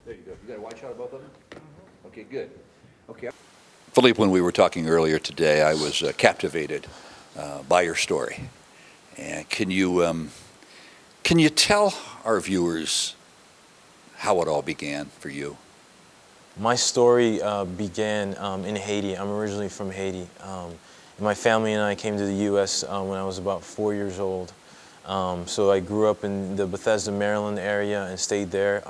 There you go. You got a wide shot of both of them? Okay, good. Okay. Phillippe, when we were talking earlier today, I was captivated by your story. And can you tell our viewers how it all began for you? My story began in Haiti. I'm originally from Haiti. My family and I came to the U.S. When I was about 4 years old. So I grew up in the Bethesda, Maryland area and stayed there.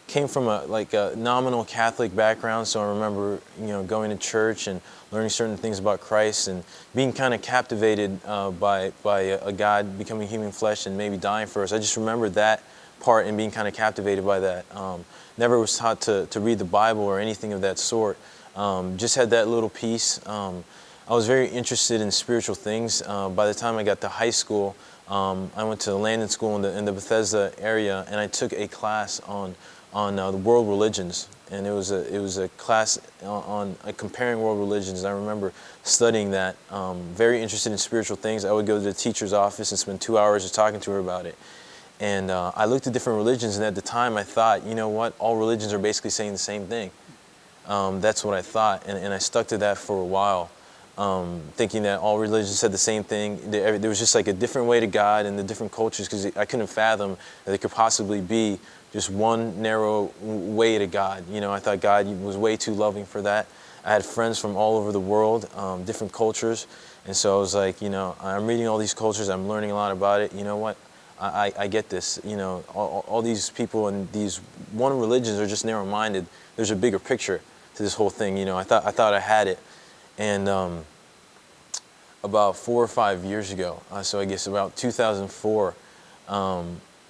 Came from a nominal Catholic background, so I remember going to church and learning certain things about Christ and being kind of captivated by a God becoming human flesh and maybe dying for us. I just remember that part and being kind of captivated by that. Never was taught to read the Bible or anything of that sort. Just had that little piece. I was very interested in spiritual things. By the time I got to high school, I went to the Landon School in the Bethesda area, and I took a class on the world religions, and it was a class on comparing world religions. And I remember studying that. Very interested in spiritual things. I would go to the teacher's office and spend 2 hours just talking to her about it. And I looked at different religions, and at the time I thought, you know what, all religions are basically saying the same thing. That's what I thought, and I stuck to that for a while, thinking that all religions said the same thing. There was just like a different way to God in the different cultures, because I couldn't fathom that there could possibly be just one narrow way to God. I thought God was way too loving for that. I had friends from all over the world, different cultures, and so I was like, I'm reading all these cultures, I'm learning a lot about it. You know what? I get this. All these people and these one religions are just narrow-minded. There's a bigger picture to this whole thing. I thought I had it, and about 4 or 5 years ago, so I guess about 2004.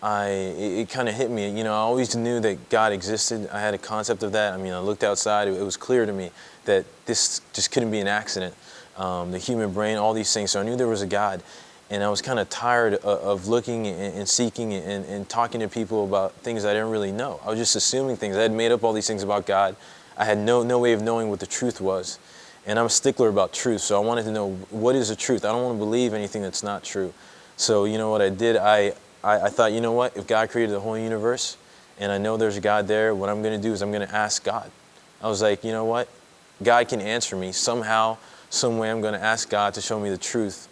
It kind of hit me. I always knew that God existed. I had a concept of that. I looked outside. It was clear to me that this just couldn't be an accident. The human brain, all these things. So I knew there was a God. And I was kind of tired of looking and seeking and talking to people about things I didn't really know. I was just assuming things. I had made up all these things about God. I had no way of knowing what the truth was. And I'm a stickler about truth, so I wanted to know, what is the truth? I don't want to believe anything that's not true. So you know what I did? I thought, you know what? If God created the whole universe, and I know there's a God there, what I'm going to do is I'm going to ask God. I was like, you know what? God can answer me. Somehow, some way I'm going to ask God to show me the truth.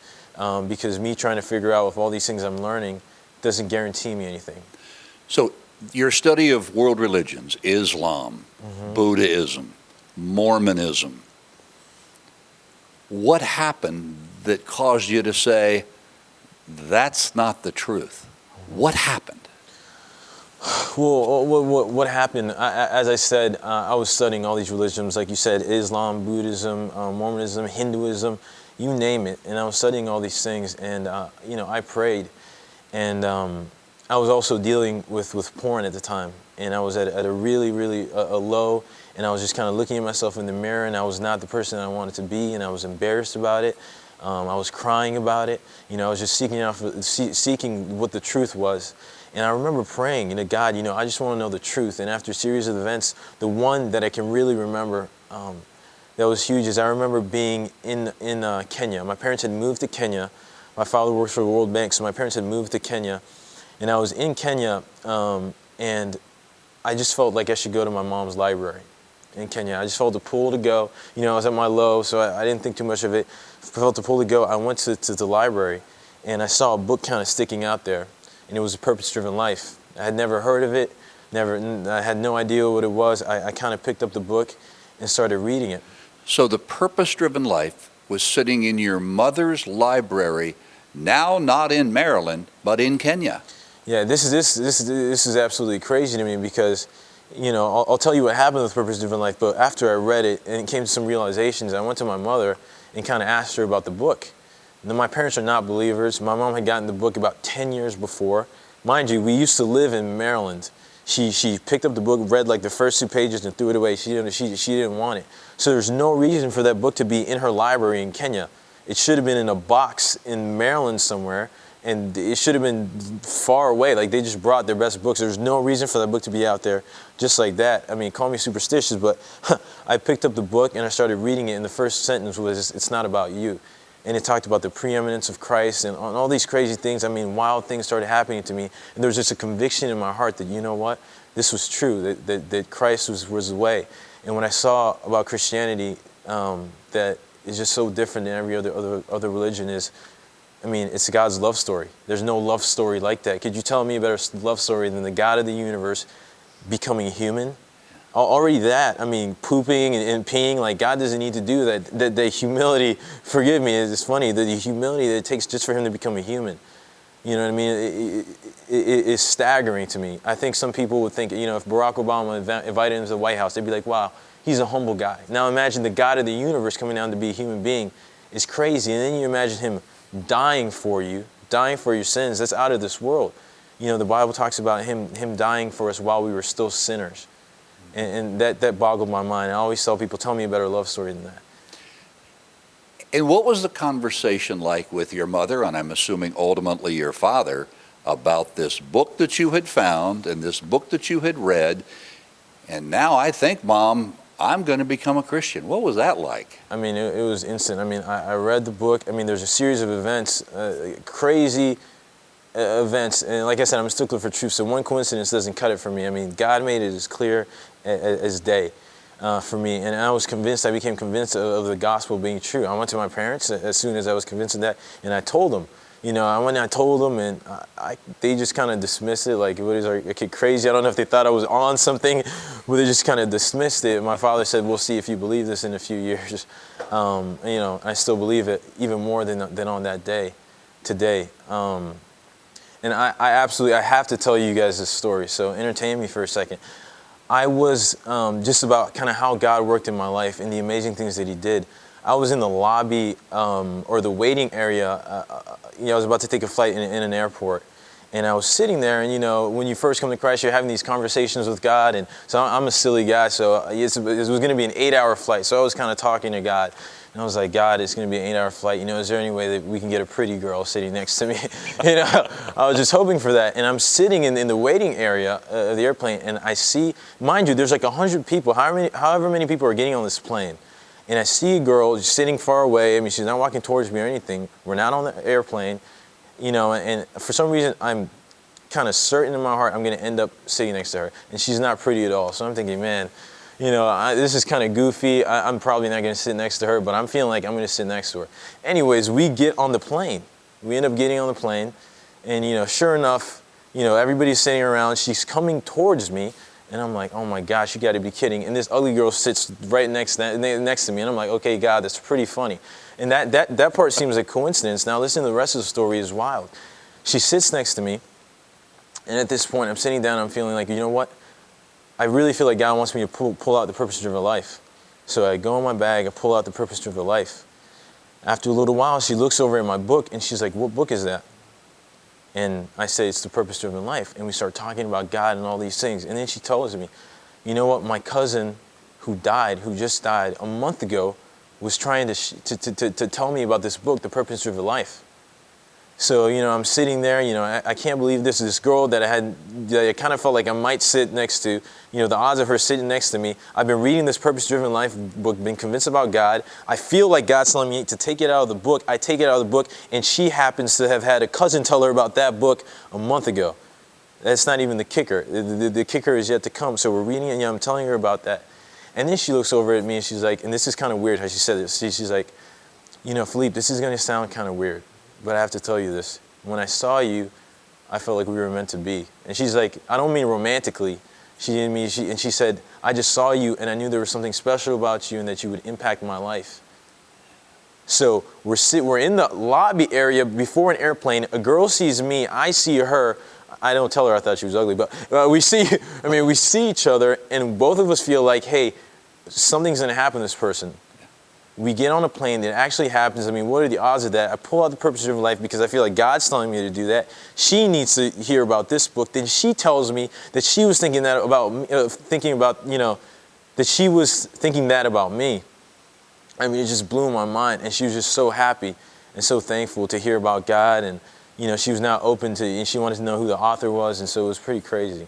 Because me trying to figure out if all these things I'm learning doesn't guarantee me anything. So your study of world religions, Islam, Buddhism, Mormonism, what happened that caused you to say, that's not the truth? What happened? Well, what happened, as I said, I was studying all these religions, like you said, Islam, Buddhism, Mormonism, Hinduism, you name it. And I was studying all these things, and I prayed. And I was also dealing with porn at the time. And I was at a really, really low, and I was just kind of looking at myself in the mirror, and I was not the person I wanted to be, and I was embarrassed about it. I was crying about it. I was just seeking what the truth was. And I remember praying, God, I just want to know the truth. And after a series of events, the one that I can really remember that was huge is I remember being in Kenya. My parents had moved to Kenya. My father works for the World Bank, so my parents had moved to Kenya. And I was in Kenya, and I just felt like I should go to my mom's library in Kenya. I just felt the pull to go. I was at my low, so I didn't think too much of it. I felt the pull to go. I went to the library, and I saw a book kind of sticking out there, and it was A Purpose-Driven Life. I had never heard of it. I had no idea what it was. I kind of picked up the book and started reading it. So The Purpose-Driven Life was sitting in your mother's library, now not in Maryland, but in Kenya. Yeah, this is absolutely crazy to me because, I'll tell you what happened with Purpose-Driven Life, but after I read it and it came to some realizations, I went to my mother and kind of asked her about the book. Now, my parents are not believers. My mom had gotten the book about 10 years before. Mind you, we used to live in Maryland. She picked up the book, read like the first 2 pages and threw it away. She didn't want it. So there's no reason for that book to be in her library in Kenya. It should have been in a box in Maryland somewhere, and it should have been far away. Like, they just brought their best books. There's no reason for that book to be out there just like that. Call me superstitious, but I picked up the book and I started reading it, and the first sentence was, "It's not about you." and it talked about the preeminence of Christ and all these crazy things. I mean, wild things started happening to me, and there was just a conviction in my heart that, you know what, this was true, that Christ was the way. And when I saw about Christianity, that is just so different than every other religion is, I mean, it's God's love story. There's no love story like that. Could you tell me a better love story than the God of the universe becoming human? Already that, I mean, pooping and peeing, like God doesn't need to do that. The humility, forgive me, it's funny, the humility that it takes just for him to become a human. You know what I mean? It is staggering to me. I think some people would think, you know, if Barack Obama invited him to the White House, they'd be like, wow, he's a humble guy. Now imagine the God of the universe coming down to be a human being is crazy. And then you imagine him dying for you, dying for your sins. That's out of this world. You know, the Bible talks about him dying for us while we were still sinners. And that boggled my mind. I always tell people, tell me a better love story than that. And what was the conversation like with your mother, and I'm assuming ultimately your father, about this book that you had found and this book that you had read, and now I think, Mom, I'm going to become a Christian? What was that like? I mean, it was instant. I mean, I read the book. I mean, there's a series of events, crazy events. And like I said, I'm a stickler for truth, so one coincidence doesn't cut it for me. I mean, God made it as clear as day for me. And I became convinced of the gospel being true. I went to my parents as soon as I was convinced of that, and I told them. You know, I told them, and they just kind of dismissed it, like, what is our kid crazy? I don't know if they thought I was on something, but they just kind of dismissed it. My father said, we'll see if you believe this in a few years. You know, I still believe it even more than on that day, today. And I have to tell you guys this story, so entertain me for a second. I was just about kind of how God worked in my life and the amazing things that he did. I was in the lobby or the waiting area. You know, I was about to take a flight in an airport, and I was sitting there. And you know, when you first come to Christ, you're having these conversations with God. And so I'm a silly guy, so it was going to be an 8-hour flight. So I was kind of talking to God, and I was like, God, it's going to be an 8-hour flight. You know, is there any way that we can get a pretty girl sitting next to me? You know, I was just hoping for that. And I'm sitting in the waiting area of the airplane, and I see, mind you, there's like 100 people, however many people are getting on this plane. And I see a girl sitting far away. I mean, she's not walking towards me or anything. We're not on the airplane, you know, and for some reason, I'm kind of certain in my heart I'm going to end up sitting next to her. And she's not pretty at all. So I'm thinking, man, you know, this is kind of goofy. I'm probably not going to sit next to her, but I'm feeling like I'm going to sit next to her. Anyways, we get on the plane. We end up getting on the plane. And, you know, sure enough, you know, everybody's sitting around. She's coming towards me. And I'm like, oh my gosh, you got to be kidding. And this ugly girl sits right next to me. And I'm like, okay, God, that's pretty funny. And that part seems like coincidence. Now listen to the rest of the story is wild. She sits next to me. And at this point, I'm sitting down. I'm feeling like, you know what? I really feel like God wants me to pull out the purpose-driven life. So I go in my bag. I pull out the purpose-driven life. After a little while, she looks over at my book. And she's like, what book is that? And I say, it's the purpose-driven life. And we start talking about God and all these things. And then she tells me, you know what, my cousin who just died a month ago, was trying to tell me about this book, The Purpose-Driven Life. So, you know, I'm sitting there, you know, I can't believe this girl that I kind of felt like I might sit next to, you know, the odds of her sitting next to me. I've been reading this Purpose-Driven Life book, been convinced about God. I feel like God's telling me to take it out of the book. I take it out of the book, and she happens to have had a cousin tell her about that book a month ago. That's not even the kicker. The kicker is yet to come. So we're reading it, and I'm telling her about that. And then she looks over at me, and she's like, and this is kind of weird how she said this. She's like, you know, Phillippe, this is going to sound kind of weird, but I have to tell you this. When I saw you, I felt like we were meant to be. And she's like, I don't mean romantically. She didn't mean, and she said, I just saw you and I knew there was something special about you and that you would impact my life. So we're in the lobby area before an airplane. A girl sees me, I see her. I don't tell her I thought she was ugly, but we see each other, and both of us feel like, hey, something's going to happen to this person. We get on a plane, it actually happens. I mean, what are the odds of that? I pull out the purpose-driven life because I feel like God's telling me to do that. She needs to hear about this book. Then she tells me that she was thinking that that she was thinking that about me. I mean, it just blew my mind, and she was just so happy and so thankful to hear about God, and you know, she was now open to, and she wanted to know who the author was, and so it was pretty crazy.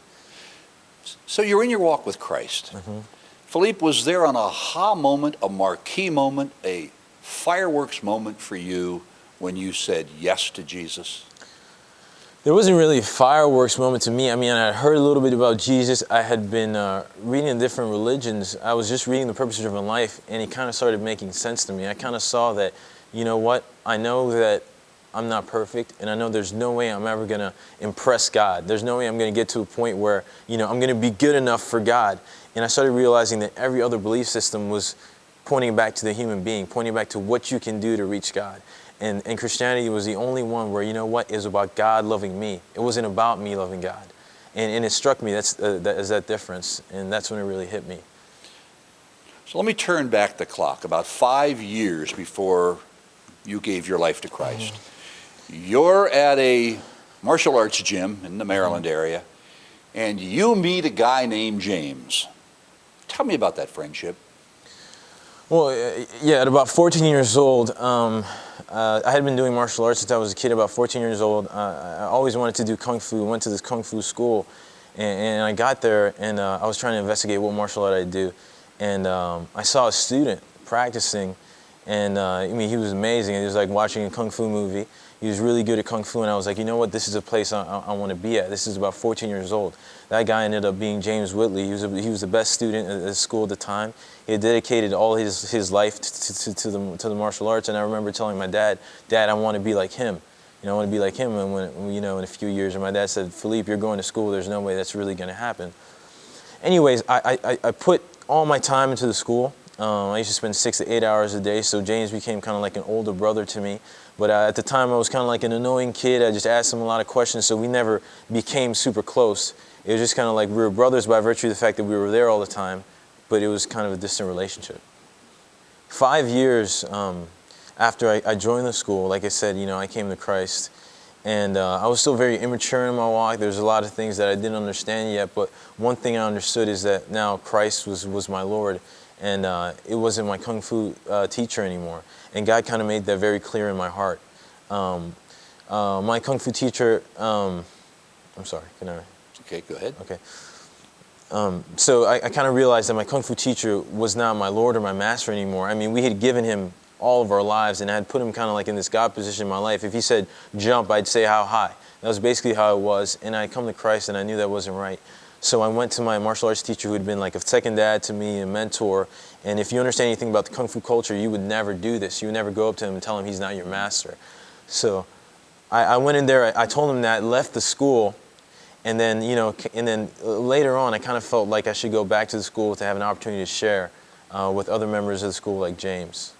So you're in your walk with Christ. Mm-hmm. Phillippe, was there an aha moment, a marquee moment, a fireworks moment for you when you said yes to Jesus? There wasn't really a fireworks moment to me. I mean, I heard a little bit about Jesus. I had been reading different religions. I was just reading The Purpose of Driven Life, and it kind of started making sense to me. I kind of saw that, you know what, I know that I'm not perfect, and I know there's no way I'm ever going to impress God. There's no way I'm going to get to a point where, you know, I'm going to be good enough for God. And I started realizing that every other belief system was pointing back to the human being, pointing back to what you can do to reach God. And Christianity was the only one where, you know what, it was about God loving me. It wasn't about me loving God. And it struck me, that's that difference, and that's when it really hit me. So let me turn back the clock, about 5 years before you gave your life to Christ. You're at a martial arts gym in the Maryland area, and you meet a guy named James. Tell me about that friendship. Well, yeah, at about 14 years old, I had been doing martial arts since I was a kid. About 14 years old, I always wanted to do Kung Fu. Went to this Kung Fu school, and I got there, and I was trying to investigate what martial art I'd do. And I saw a student practicing, and I mean, he was amazing. It was like watching a Kung Fu movie. He was really good at Kung Fu, and I was like, you know what, this is a place I want to be at. This is about 14 years old. That guy ended up being James Whitley. He was the best student at the school at the time. He had dedicated all his life to the martial arts, and I remember telling my dad, I want to be like him. You know, I want to be like him when, you know, in a few years. And my dad said, Phillippe, you're going to school. There's no way that's really going to happen. Anyways, I put all my time into the school. I used to spend 6 to 8 hours a day, so James became kind of like an older brother to me. But at the time, I was kind of like an annoying kid. I just asked him a lot of questions, so we never became super close. It was just kind of like we were brothers by virtue of the fact that we were there all the time, but it was kind of a distant relationship. 5 years after I joined the school, like I said, you know, I came to Christ, and I was still very immature in my walk. There's a lot of things that I didn't understand yet, but one thing I understood is that now Christ was my Lord, and it wasn't my Kung Fu teacher anymore. And God kind of made that very clear in my heart. My Kung Fu teacher, I'm sorry, can I? Okay, go ahead. Okay. So I kind of realized that my Kung Fu teacher was not my Lord or my master anymore. I mean, we had given him all of our lives, and I had put him kind of like in this God position in my life. If he said jump, I'd say how high. That was basically how it was. And I come to Christ, and I knew that wasn't right. So I went to my martial arts teacher, who had been like a second dad to me, a mentor. And if you understand anything about the Kung Fu culture, you would never do this. You would never go up to him and tell him he's not your master. So I went in there, I told him that, left the school, and then, you know, later on, I kind of felt like I should go back to the school to have an opportunity to share with other members of the school like James.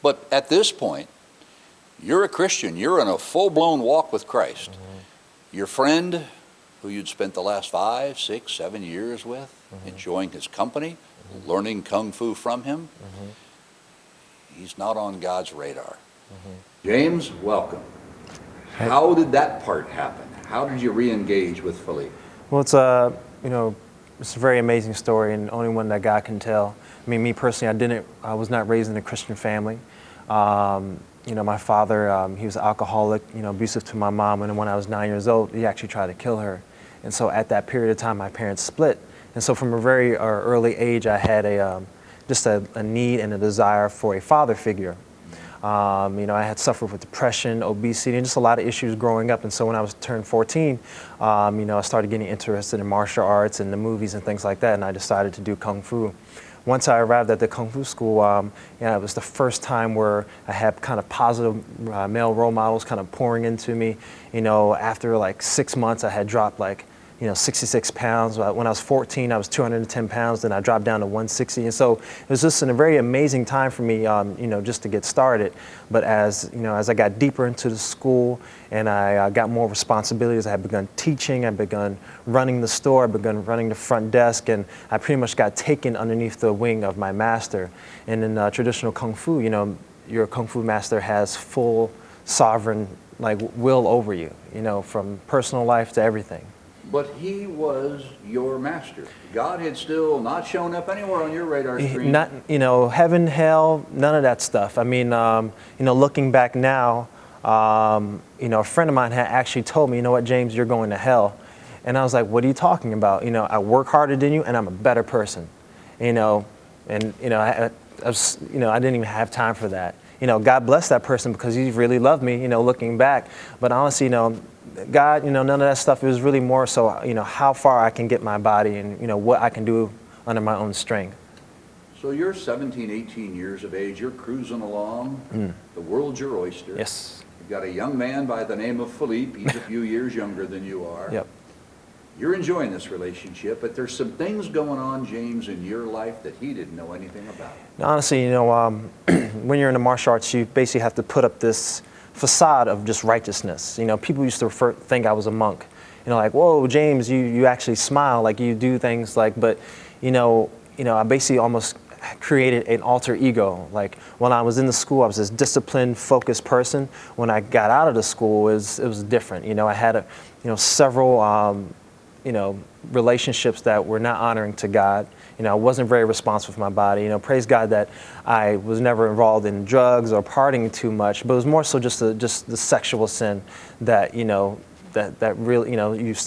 But at this point, you're a Christian. You're in a full-blown walk with Christ. Your friend, who you'd spent the last 5, 6, 7 years with, enjoying his company, learning Kung Fu from him, he's not on God's radar. James, welcome. How did that part happen? How did you re-engage with Phillippe? Well, it's you know, it's a very amazing story, and only one that God can tell. I mean, me personally, I was not raised in a Christian family. You know, my father, he was an alcoholic, you know, abusive to my mom, and when I was 9 years old, he actually tried to kill her. And so at that period of time, my parents split. And so from a very early age, I had just a need and a desire for a father figure. You know, I had suffered with depression, obesity, and just a lot of issues growing up. And so when I was turned 14, you know, I started getting interested in martial arts and the movies and things like that, and I decided to do Kung Fu. Once I arrived at the Kung Fu school, you know, it was the first time where I had kind of positive male role models kind of pouring into me. You know, after like 6 months, I had dropped like, you know, 66 pounds. When I was 14, I was 210 pounds, then I dropped down to 160. And so it was just a very amazing time for me, you know, just to get started. But as, you know, as I got deeper into the school and I got more responsibilities, I had begun teaching, I begun running the store, I begun running the front desk, and I pretty much got taken underneath the wing of my master. And in traditional Kung Fu, you know, your Kung Fu master has full sovereign, like, will over you, you know, from personal life to everything. But he was your master. God had still not shown up anywhere on your radar screen. Not, you know, heaven, hell, none of that stuff. I mean, you know, looking back now, you know, a friend of mine had actually told me, you know what, James, you're going to hell. And I was like, what are you talking about? You know, I work harder than you, and I'm a better person. You know, and you know, I didn't even have time for that. God bless that person because he really loved me, looking back. But honestly, God, none of that stuff. It was really more so, how far I can get my body and, what I can do under my own strength. So you're 17, 18 years of age. You're cruising along. The world's your oyster. Yes. You've got a young man by the name of Phillippe. He's a few years younger than you are. Yep. You're enjoying this relationship, but there's some things going on, James, in your life that he didn't know anything about. Honestly, when you're in the martial arts, you basically have to put up this facade of just righteousness. People used to think I was a monk. Like, whoa, James, you actually smile, like you do things like, but, I basically almost created an alter ego. Like when I was in the school, I was this disciplined, focused person. When I got out of the school, it was different. I had several, relationships that were not honoring to God. I wasn't very responsible for my body. Praise God that I was never involved in drugs or partying too much, but it was more so just the sexual sin that, that really,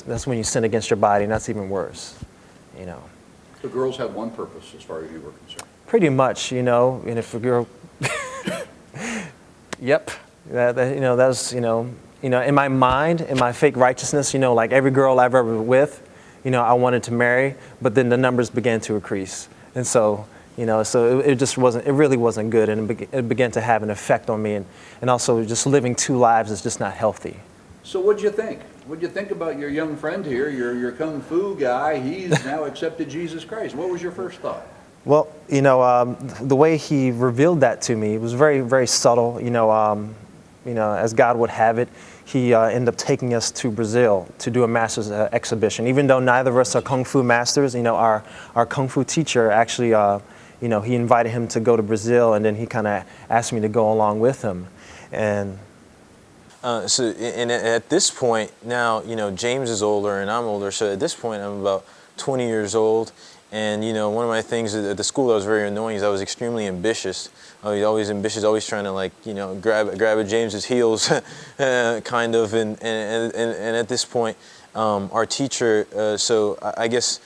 that's when you sin against your body, and that's even worse, The girls had one purpose as far as you were concerned. Pretty much, and if a girl, yep, that's, in my mind, in my fake righteousness, like every girl I've ever with, I wanted to marry, but then the numbers began to increase. And so, so it just wasn't, it really wasn't good. And it began to have an effect on me. And also just living two lives is just not healthy. So what'd you think? What'd you think about your young friend here, your kung fu guy? He's now accepted Jesus Christ. What was your first thought? Well, the way he revealed that to me was very, very subtle. As God would have it, he ended up taking us to Brazil to do a master's exhibition. Even though neither of us are kung fu masters, our kung fu teacher actually, he invited him to go to Brazil, and then he kind of asked me to go along with him. And and at this point now, James is older and I'm older. So at this point, I'm about 20 years old. And, one of my things at the school that was very annoying is I was extremely ambitious. I was always ambitious, always trying to grab at James's heels, kind of. And at this point, our teacher, I guess,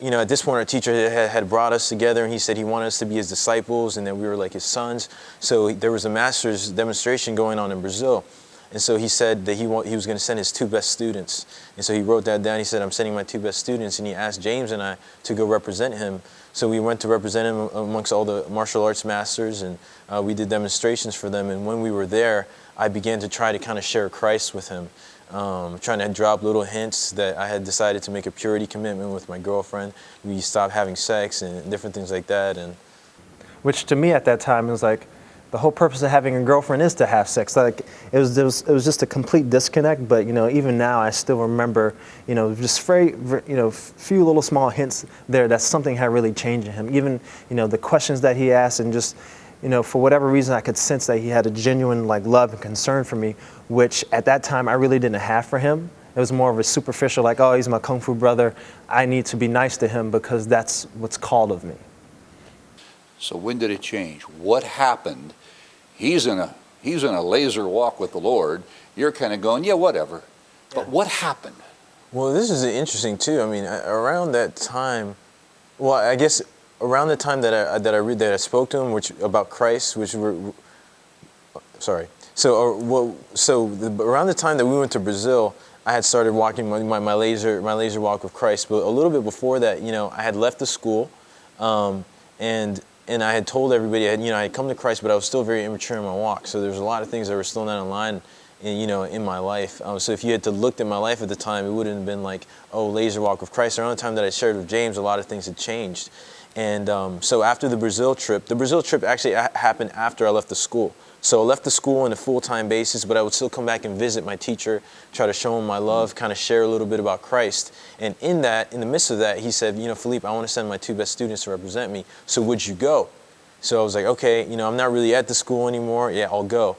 at this point our teacher had brought us together, and he said he wanted us to be his disciples and that we were like his sons. So there was a master's demonstration going on in Brazil. And so he said that he was going to send his two best students. And so he wrote that down. He said, I'm sending my two best students. And he asked James and I to go represent him. So we went to represent him amongst all the martial arts masters, and we did demonstrations for them. And when we were there, I began to try to kind of share Christ with him, trying to drop little hints that I had decided to make a purity commitment with my girlfriend. We stopped having sex and different things like that. And which to me at that time was like, the whole purpose of having a girlfriend is to have sex. Like it was just a complete disconnect. But even now I still remember, just very, few little small hints there that something had really changed in him. Even the questions that he asked, and just for whatever reason I could sense that he had a genuine love and concern for me, which at that time I really didn't have for him. It was more of a superficial, like, oh, he's my kung fu brother. I need to be nice to him because that's what's called of me. So when did it change? What happened? He's in a laser walk with the Lord. You're kind of going, yeah, whatever. But what happened? Well, this is interesting too. I mean, around that time, well, I guess around the time that I spoke to him, which about Christ, which were, sorry. So around the time that we went to Brazil, I had started walking my laser walk with Christ. But a little bit before that, I had left the school, and I had told everybody, I had come to Christ, but I was still very immature in my walk. So there's a lot of things that were still not in line, in my life. So if you had to look at my life at the time, it wouldn't have been like, oh, laser walk with Christ. Around the time that I shared with James, a lot of things had changed. And so after the Brazil trip actually happened after I left the school. So I left the school on a full-time basis, but I would still come back and visit my teacher, try to show him my love, kind of share a little bit about Christ. And in the midst of that, he said, Phillippe, I want to send my two best students to represent me. So would you go? So I was like, okay, I'm not really at the school anymore. Yeah, I'll go.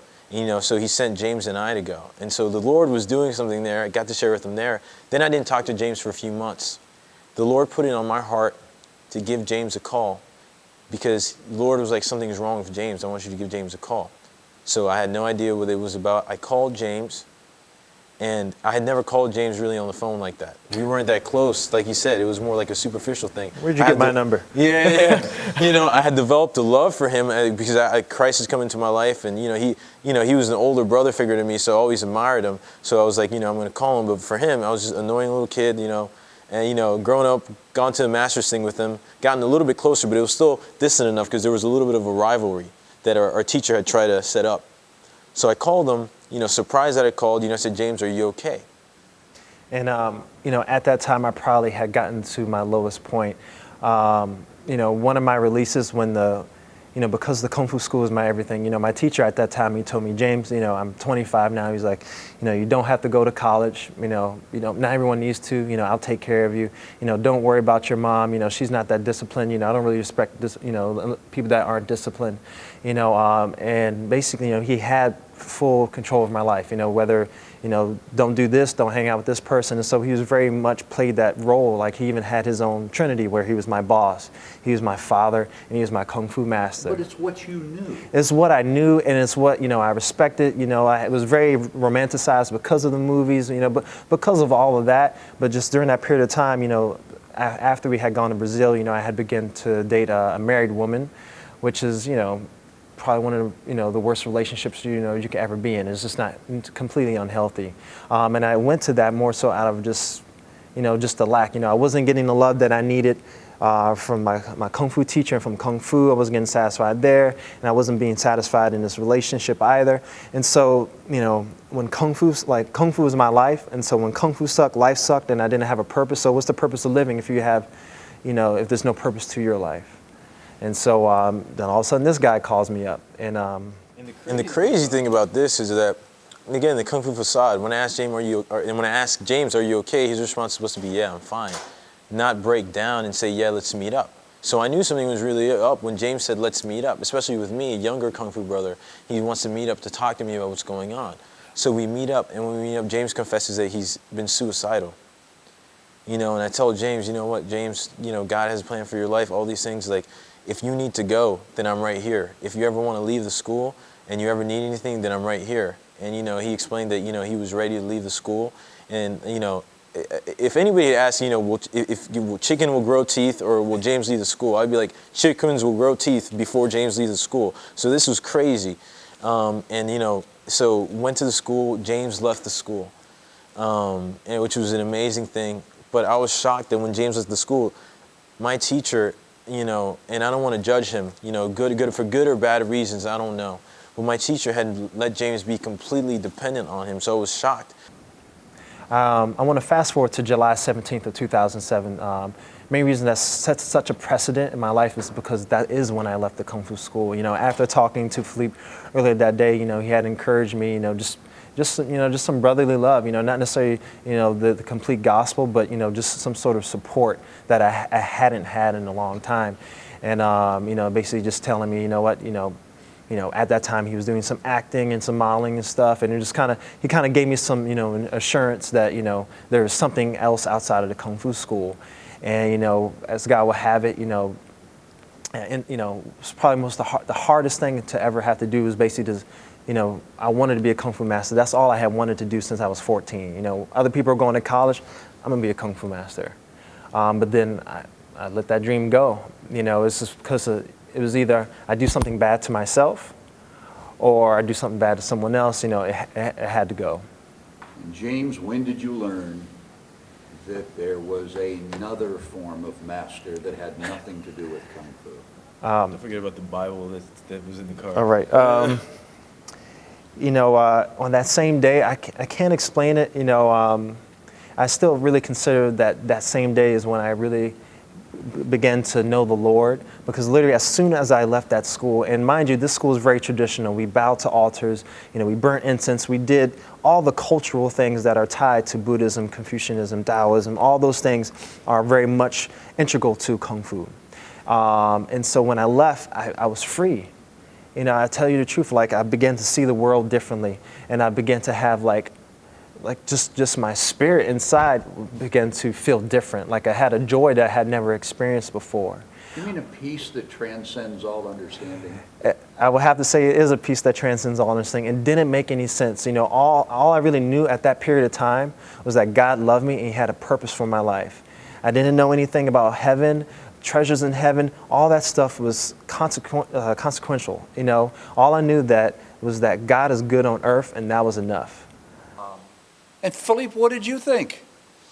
So he sent James and I to go. And so the Lord was doing something there. I got to share with him there. Then I didn't talk to James for a few months. The Lord put it on my heart to give James a call, because the Lord was like, something's wrong with James. I want you to give James a call. So I had no idea what it was about. I called James, And I had never called James really on the phone like that. We weren't that close. Like you said, it was more like a superficial thing. Where'd you get my number? Yeah. I had developed a love for him because Christ has come into my life, and he was an older brother figure to me, so I always admired him. So I was like, I'm going to call him. But for him, I was just an annoying little kid, and growing up, gone to the Masters thing with him, gotten a little bit closer, but it was still distant enough because there was a little bit of a rivalry that our teacher had tried to set up. So I called him, surprised that I called, I said, James, are you okay? And, at that time, I probably had gotten to my lowest point. One of my releases when because the Kung Fu school is my everything, my teacher at that time, he told me, James, I'm 25 now. He's like, you don't have to go to college. Not everyone needs to, I'll take care of you. Don't worry about your mom. She's not that disciplined. I don't really respect this, people that aren't disciplined, and basically, he had full control of my life, whether, don't do this, don't hang out with this person. And so he was very much played that role. Like he even had his own trinity where he was my boss, he was my father, and he was my Kung Fu master. But it's what you knew. It's what I knew, and it's what, I respected. It was very romanticized because of the movies, but because of all of that. But just during that period of time, after we had gone to Brazil, I had begun to date a married woman, which is, probably one of the worst relationships you could ever be in. It's just not completely unhealthy, and I went to that more so out of just the lack. I wasn't getting the love that I needed from my Kung Fu teacher and from Kung Fu. I wasn't getting satisfied there, and I wasn't being satisfied in this relationship either. And so when Kung Fu was my life, and so when Kung Fu sucked, life sucked, and I didn't have a purpose. So what's the purpose of living if you have, if there's no purpose to your life? And so then all of a sudden this guy calls me up. And the crazy thing about this is that, again, the Kung Fu facade, when I asked James, are you okay? His response was supposed to be, yeah, I'm fine. Not break down and say, yeah, let's meet up. So I knew something was really up when James said, let's meet up, especially with me, a younger Kung Fu brother. He wants to meet up to talk to me about what's going on. So we meet up, and when we meet up, James confesses that he's been suicidal. And I told James, you know what, James, God has a plan for your life, all these things, like, if you need to go, then I'm right here. If you ever want to leave the school and you ever need anything, then I'm right here. And, he explained that, he was ready to leave the school. And, if anybody had asked, if chicken will grow teeth or will James leave the school, I'd be like, chickens will grow teeth before James leaves the school. So this was crazy. So went to the school, James left the school, which was an amazing thing. But I was shocked that when James left the school, my teacher, and I don't want to judge him, good for good or bad reasons, I don't know. But my teacher had let James be completely dependent on him, so I was shocked. I want to fast forward to July 17th of 2007. Main reason that sets such a precedent in my life is because that is when I left the Kung Fu school. After talking to Phillippe earlier that day, he had encouraged me, just some brotherly love, not necessarily, the complete gospel, but, just some sort of support that I hadn't had in a long time. And, basically just telling me, at that time he was doing some acting and some modeling and stuff. And he kind of gave me some, an assurance that, there was something else outside of the Kung Fu school. And, as God will have it, it's probably the hardest thing to ever have to do is basically just, I wanted to be a Kung Fu master. That's all I had wanted to do since I was 14. Other people are going to college. I'm going to be a Kung Fu master. But then I let that dream go. It's just because it was either I do something bad to myself or I do something bad to someone else. It had to go. And James, when did you learn that there was another form of master that had nothing to do with Kung Fu? Don't forget about the Bible that was in the car. All right. On that same day, I can't explain it. I still really consider that same day is when I really began to know the Lord, because literally as soon as I left that school, and mind you, this school is very traditional. We bowed to altars, we burnt incense, we did all the cultural things that are tied to Buddhism, Confucianism, Taoism. All those things are very much integral to Kung Fu. And so when I left, I was free. I tell you the truth, I began to see the world differently, and I began to have just my spirit inside began to feel different. I had a joy that I had never experienced before. You mean a peace that transcends all understanding? I would have to say it is a peace that transcends all understanding. It didn't make any sense. All I really knew at that period of time was that God loved me and He had a purpose for my life. I didn't know anything about heaven, treasures in heaven. All that stuff was consequential. All I knew that was that God is good on earth, and that was enough. And Phillippe, what did you think?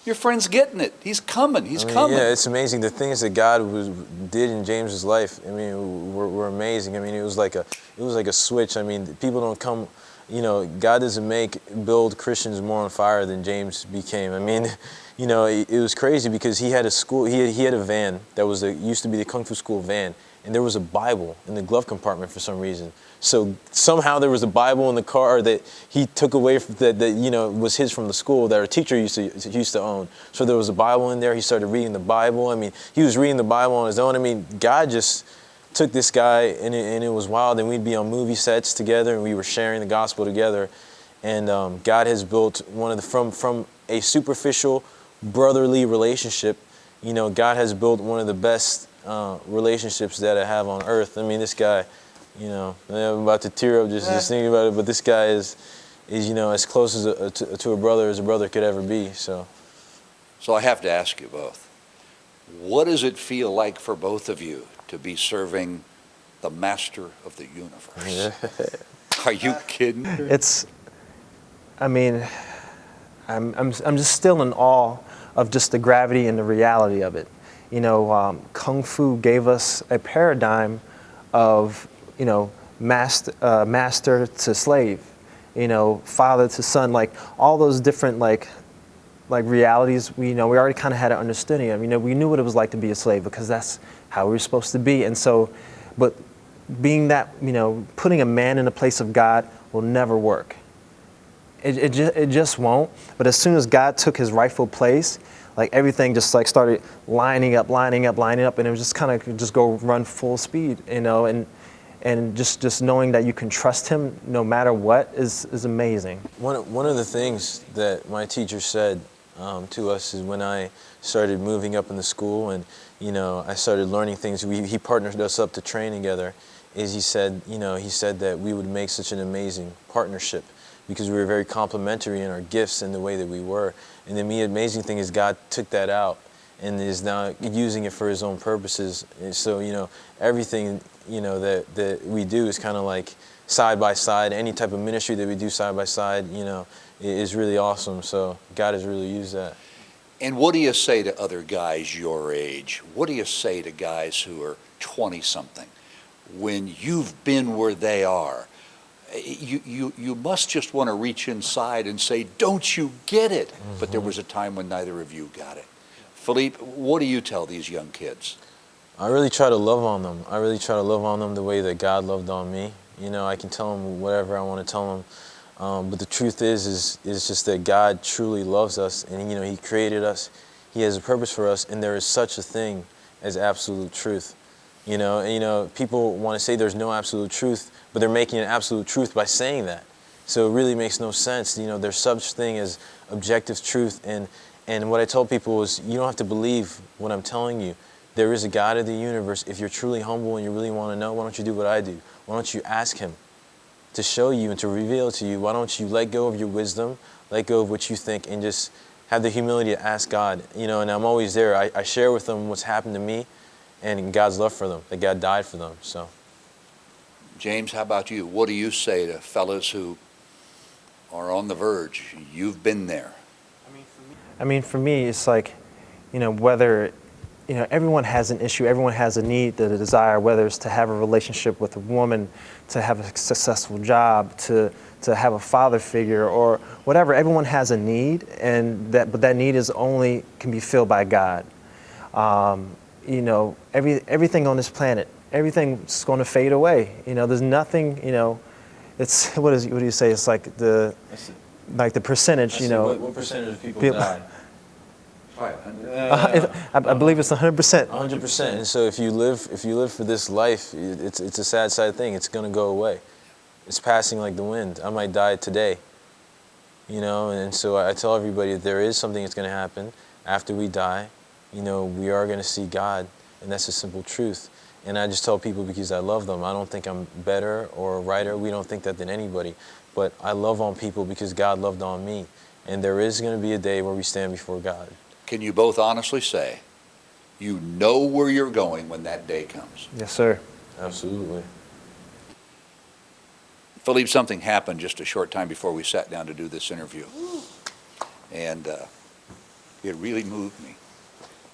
Your friend's getting it. He's coming. He's coming. Yeah, it's amazing. The things that God did in James's life, were amazing. It was like a switch. People don't come, God doesn't build Christians more on fire than James became. It was crazy because he had a school, he had a van that used to be the Kung Fu school van, and there was a Bible in the glove compartment for some reason. So somehow there was a Bible in the car that he took away that was his from the school that our teacher used to own. So there was a Bible in there. He started reading the Bible. He was reading the Bible on his own. God just took this guy, and it was wild. And we'd be on movie sets together, and we were sharing the gospel together. And God has built from a superficial brotherly relationship. God has built one of the best relationships that I have on earth. This guy. I'm about to tear up just thinking about it, but this guy is as close to a brother as a brother could ever be. So I have to ask you both, what does it feel like for both of you to be serving the master of the universe? Are you kidding? I'm just still in awe of just the gravity and the reality of it. Kung Fu gave us a paradigm of master to slave, father to son, like all those different like realities. We already kind of had an understanding of. We knew what it was like to be a slave because that's how we were supposed to be. And so, but being that, putting a man in the place of God will never work. It just won't. But as soon as God took His rightful place, like everything just like started lining up, and it was just kind of just go run full speed, and just knowing that you can trust Him no matter what is amazing. One of the things that my teacher said to us is when I started moving up in the school and I started learning things. He partnered us up to train together. He said that we would make such an amazing partnership because we were very complementary in our gifts and the way that we were. And the amazing thing is God took that out and is now using it for His own purposes. And so everything that we do is kind of like side by side. Any type of ministry that we do side by side, is really awesome. So God has really used that. And what do you say to other guys your age? What do you say to guys who are 20-something when you've been where they are? You must just want to reach inside and say, don't you get it? Mm-hmm. But there was a time when neither of you got it. Phillippe, what do you tell these young kids? I really try to love on them. I really try to love on them the way that God loved on me. I can tell them whatever I want to tell them. But the truth is just that God truly loves us, and He created us. He has a purpose for us, and there is such a thing as absolute truth. People want to say there's no absolute truth, but they're making an absolute truth by saying that. So it really makes no sense. There's such thing as objective truth, and what I tell people is you don't have to believe what I'm telling you. There is a God of the universe. If you're truly humble and you really want to know, why don't you do what I do? Why don't you ask Him to show you and to reveal to you? Why don't you let go of your wisdom, let go of what you think, and just have the humility to ask God? And I'm always there. I share with them what's happened to me and God's love for them, that God died for them. So, James, how about you? What do you say to fellas who are on the verge? You've been there. For me, it's like, whether, everyone has an issue, everyone has a need, a desire, whether it's to have a relationship with a woman, to have a successful job, to have a father figure, or whatever. Everyone has a need, but that need can be filled by God. Everything on this planet, everything's going to fade away. There's nothing. It's what do you say? It's like the percentage. What percentage of people die? I believe it's 100%. 100%. And so if you live for this life, it's a sad thing. It's going to go away. It's passing like the wind. I might die today. And so I tell everybody that there is something that's going to happen after we die. We are going to see God, and that's the simple truth. And I just tell people because I love them. I don't think I'm better or righter. We don't think that than anybody. But I love on people because God loved on me. And there is going to be a day where we stand before God. Can you both honestly say you know where you're going when that day comes? Yes, sir. Absolutely. Phillippe, something happened just a short time before we sat down to do this interview. And it really moved me.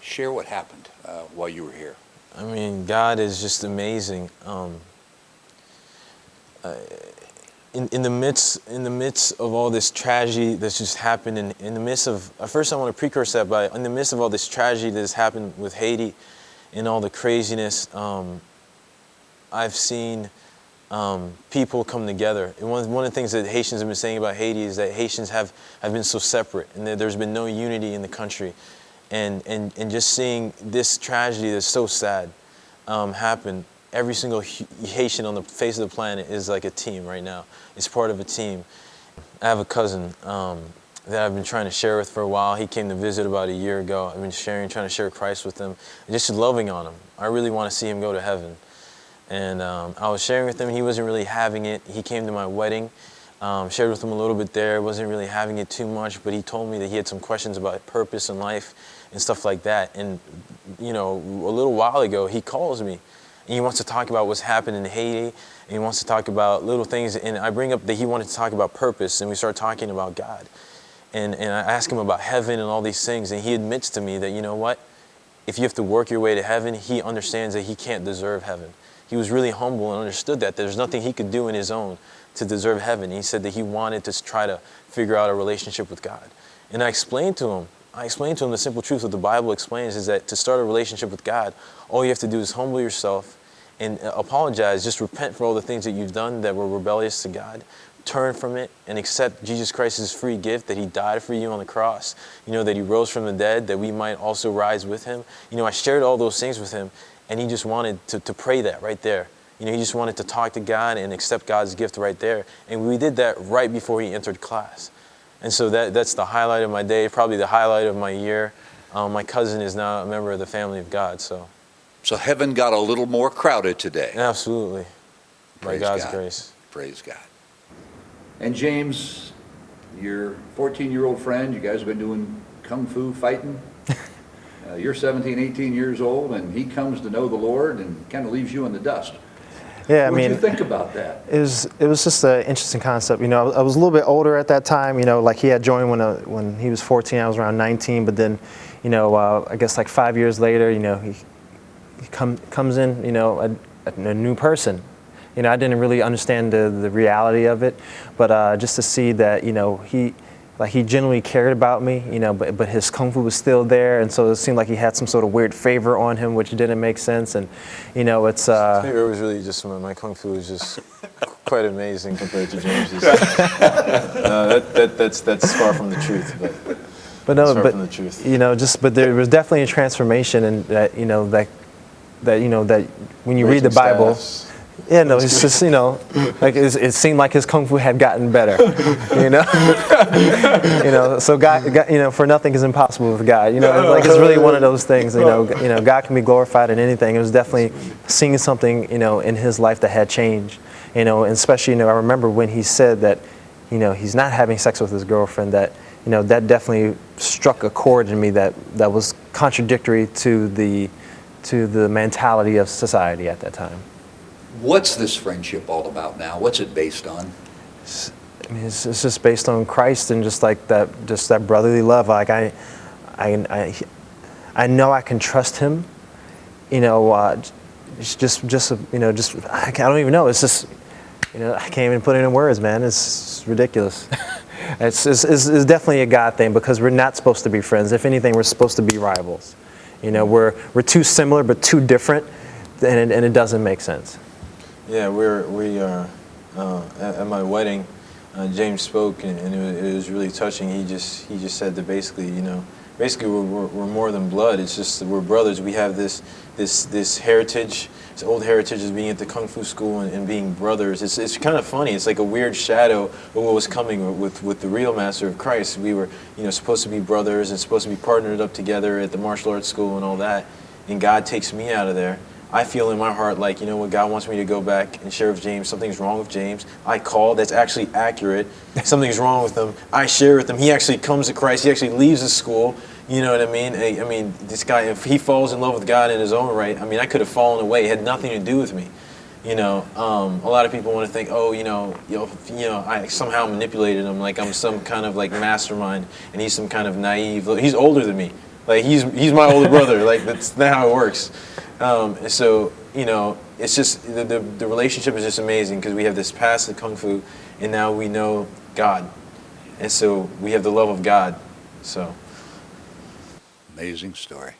Share what happened while you were here. I mean, God is just amazing. In the midst of all this tragedy that's just happened, in the midst of, first I want to precursor that by, in the midst of all this tragedy that's happened with Haiti and all the craziness, I've seen people come together. And one of the things that Haitians have been saying about Haiti is that Haitians have been so separate, and that there's been no unity in the country. And just seeing this tragedy that's so sad happen, every single Haitian on the face of the planet is like a team right now. It's part of a team. I have a cousin that I've been trying to share with for a while. He came to visit about a year ago. I've been trying to share Christ with him, and just loving on him. I really want to see him go to heaven. And I was sharing with him. He wasn't really having it. He came to my wedding. Shared with him a little bit there. Wasn't really having it too much, but he told me that he had some questions about purpose in life and stuff like that. And, you know, a little while ago, he calls me. And he wants to talk about what's happened in Haiti. And he wants to talk about little things. And I bring up that he wanted to talk about purpose. And we start talking about God. And I ask him about heaven and all these things. And he admits to me that, you know what? If you have to work your way to heaven, he understands that he can't deserve heaven. He was really humble and understood that there's nothing he could do in his own to deserve heaven. He said that he wanted to try to figure out a relationship with God. And I explained to him the simple truth what the Bible explains is that to start a relationship with God, all you have to do is humble yourself and apologize, just repent for all the things that you've done that were rebellious to God, turn from it and accept Jesus Christ's free gift that he died for you on the cross, you know, that he rose from the dead, that we might also rise with him. You know, I shared all those things with him, and he just wanted to pray that right there. You know, he just wanted to talk to God and accept God's gift right there. And we did that right before he entered class. And so that's the highlight of my day, probably the highlight of my year. My cousin is now a member of the family of God. So heaven got a little more crowded today. Absolutely. By God's grace. Praise God. And James, your 14-year-old friend, you guys have been doing kung fu fighting. You're 17, 18 years old, and he comes to know the Lord and kind of leaves you in the dust. Yeah, What did you think about that? It was just an interesting concept. You know, I was a little bit older at that time. You know, like he had joined when he was 14. I was around 19. But then, you know, I guess like 5 years later, you know, he comes in, you know, a new person. You know, I didn't really understand the reality of it, but just to see that, you know, he genuinely cared about me, you know, but his kung fu was still there, and so it seemed like he had some sort of weird favor on him, which didn't make sense. And you know, it's favor was really just my kung fu was just quite amazing compared to James's. That's far from the truth, but no, far from the truth. You know, but there was definitely a transformation, and that when you read the Bible. Staffs. Yeah, no, it's just, you know, like it seemed like his kung fu had gotten better, you know. You know, so God, you know, for nothing is impossible with God. You know, like it's really one of those things. You know, God can be glorified in anything. It was definitely seeing something, you know, in his life that had changed. You know, and especially, you know, I remember when he said that, you know, he's not having sex with his girlfriend. That, you know, that definitely struck a chord in me that was contradictory to the mentality of society at that time. What's this friendship all about now? What's it based on? I mean, it's just based on Christ and just that brotherly love. Like I know I can trust him. You know, just you know, just I don't even know. It's just, you know, I can't even put it in words, man. It's ridiculous. It's definitely a God thing because we're not supposed to be friends. If anything, we're supposed to be rivals. You know, we're too similar but too different, and it doesn't make sense. Yeah, we are at my wedding. James spoke, and it was really touching. He just said that basically we're more than blood. It's just that we're brothers. We have this heritage, this old heritage of being at the kung fu school and being brothers. It's kind of funny. It's like a weird shadow of what was coming with the real master of Christ. We were supposed to be brothers and supposed to be partnered up together at the martial arts school and all that. and God takes me out of there, I feel in my heart like, you know what, God wants me to go back and share with James. Something's wrong with James. I call, that's actually accurate. Something's wrong with him. I share with him. He actually comes to Christ. He actually leaves the school. You know what I mean? I mean, this guy, if he falls in love with God in his own right, I mean, I could have fallen away. It had nothing to do with me. You know, a lot of people want to think, oh, I somehow manipulated him, like I'm some kind of like mastermind, and he's some kind of naive. He's older than me. Like he's my older brother. Like that's not how it works. And so, you know, it's just the relationship is just amazing because we have this past of Kung Fu, and now we know God, and so we have the love of God. So Amazing story.